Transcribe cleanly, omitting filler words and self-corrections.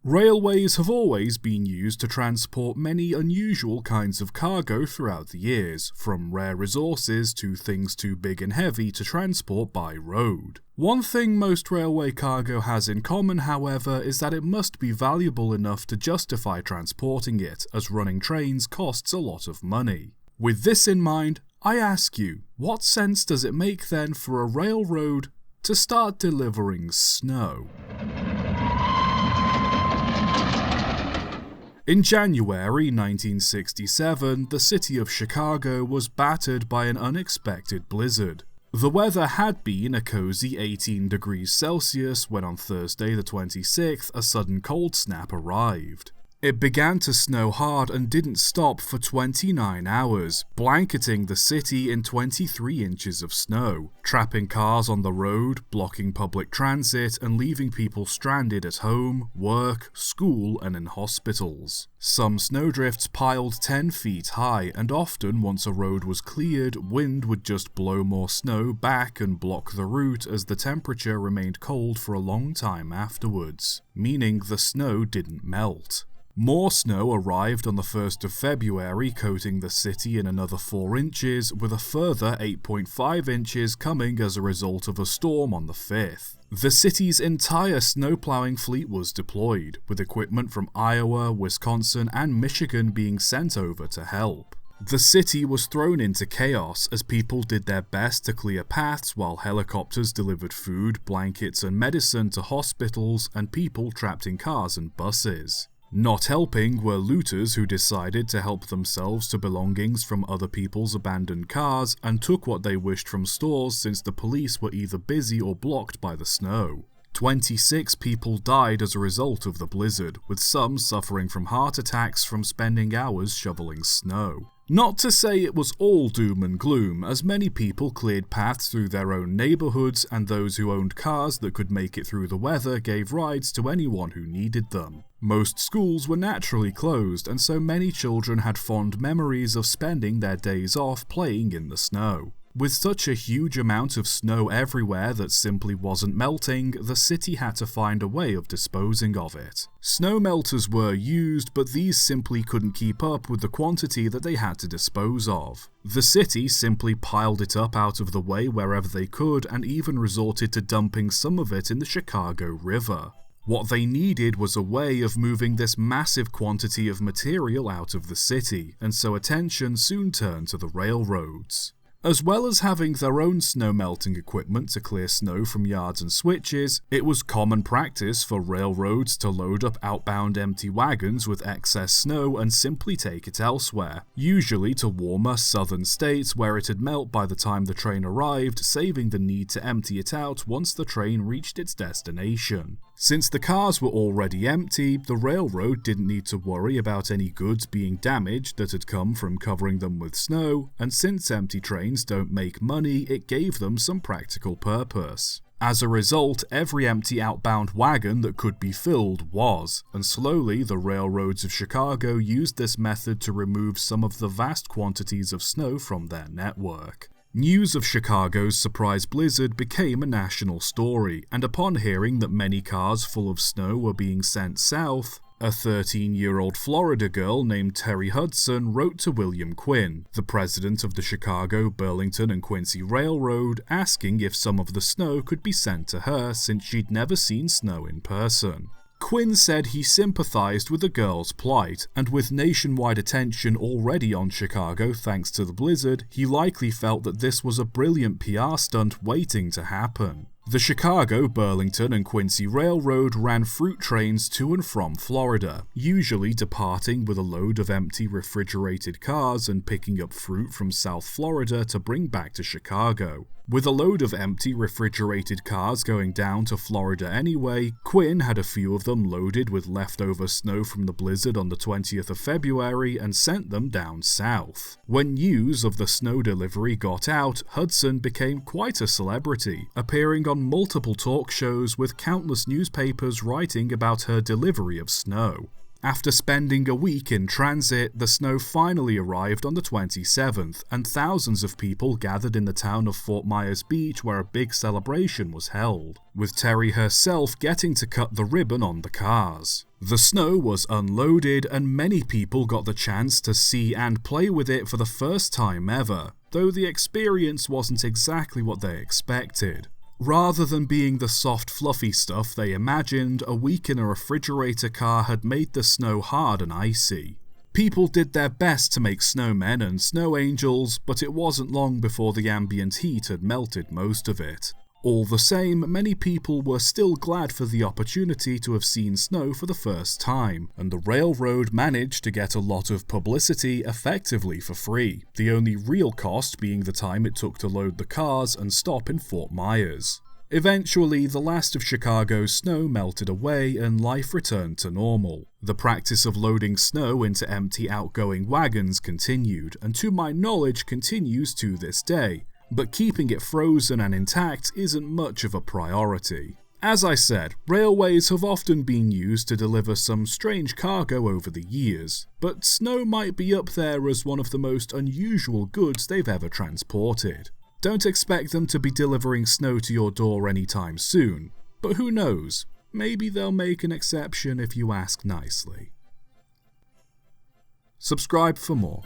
Railways have always been used to transport many unusual kinds of cargo throughout the years, from rare resources to things too big and heavy to transport by road. One thing most railway cargo has in common, however, is that it must be valuable enough to justify transporting it, as running trains costs a lot of money. With this in mind, I ask you, what sense does it make then for a railroad to start delivering snow? In January 1967, the city of Chicago was battered by an unexpected blizzard. The weather had been a cozy 18 degrees Celsius when on Thursday the 26th a sudden cold snap arrived. It began to snow hard and didn't stop for 29 hours, blanketing the city in 23 inches of snow, trapping cars on the road, blocking public transit, and leaving people stranded at home, work, school, and in hospitals. Some snowdrifts piled 10 feet high, and often once a road was cleared, wind would just blow more snow back and block the route as the temperature remained cold for a long time afterwards, meaning the snow didn't melt. More snow arrived on the 1st of February, coating the city in another 4 inches, with a further 8.5 inches coming as a result of a storm on the 5th. The city's entire snowplowing fleet was deployed, with equipment from Iowa, Wisconsin, and Michigan being sent over to help. The city was thrown into chaos as people did their best to clear paths while helicopters delivered food, blankets, and medicine to hospitals and people trapped in cars and buses. Not helping were looters who decided to help themselves to belongings from other people's abandoned cars and took what they wished from stores since the police were either busy or blocked by the snow. 26 people died as a result of the blizzard, with some suffering from heart attacks from spending hours shoveling snow. Not to say it was all doom and gloom, as many people cleared paths through their own neighborhoods, and those who owned cars that could make it through the weather gave rides to anyone who needed them. Most schools were naturally closed, and so many children had fond memories of spending their days off playing in the snow. With such a huge amount of snow everywhere that simply wasn't melting, the city had to find a way of disposing of it. Snow melters were used, but these simply couldn't keep up with the quantity that they had to dispose of. The city simply piled it up out of the way wherever they could, and even resorted to dumping some of it in the Chicago River. What they needed was a way of moving this massive quantity of material out of the city, and so attention soon turned to the railroads. As well as having their own snow melting equipment to clear snow from yards and switches, it was common practice for railroads to load up outbound empty wagons with excess snow and simply take it elsewhere, usually to warmer southern states where it'd melt by the time the train arrived, saving the need to empty it out once the train reached its destination. Since the cars were already empty, the railroad didn't need to worry about any goods being damaged that had come from covering them with snow, and since empty trains don't make money, it gave them some practical purpose. As a result, every empty outbound wagon that could be filled was, and slowly the railroads of Chicago used this method to remove some of the vast quantities of snow from their network. News of Chicago's surprise blizzard became a national story, and upon hearing that many cars full of snow were being sent south, a 13-year-old Florida girl named Terry Hudson wrote to William Quinn, the president of the Chicago, Burlington, and Quincy Railroad, asking if some of the snow could be sent to her since she'd never seen snow in person. Quinn said he sympathized with the girl's plight, and with nationwide attention already on Chicago thanks to the blizzard, he likely felt that this was a brilliant PR stunt waiting to happen. The Chicago, Burlington, and Quincy Railroad ran fruit trains to and from Florida, usually departing with a load of empty refrigerated cars and picking up fruit from South Florida to bring back to Chicago. With a load of empty refrigerated cars going down to Florida anyway, Quinn had a few of them loaded with leftover snow from the blizzard on the 20th of February and sent them down south. When news of the snow delivery got out, Hudson became quite a celebrity, appearing on multiple talk shows with countless newspapers writing about her delivery of snow. After spending a week in transit, the snow finally arrived on the 27th, and thousands of people gathered in the town of Fort Myers Beach where a big celebration was held, with Terry herself getting to cut the ribbon on the cars. The snow was unloaded, and many people got the chance to see and play with it for the first time ever, though the experience wasn't exactly what they expected. Rather than being the soft, fluffy stuff they imagined, a week in a refrigerator car had made the snow hard and icy. People did their best to make snowmen and snow angels, but it wasn't long before the ambient heat had melted most of it. All the same, many people were still glad for the opportunity to have seen snow for the first time, and the railroad managed to get a lot of publicity effectively for free, the only real cost being the time it took to load the cars and stop in Fort Myers. Eventually, the last of Chicago's snow melted away and life returned to normal. The practice of loading snow into empty outgoing wagons continued, and to my knowledge continues to this day, but keeping it frozen and intact isn't much of a priority. As I said, railways have often been used to deliver some strange cargo over the years, but snow might be up there as one of the most unusual goods they've ever transported. Don't expect them to be delivering snow to your door anytime soon, but who knows, maybe they'll make an exception if you ask nicely. Subscribe for more.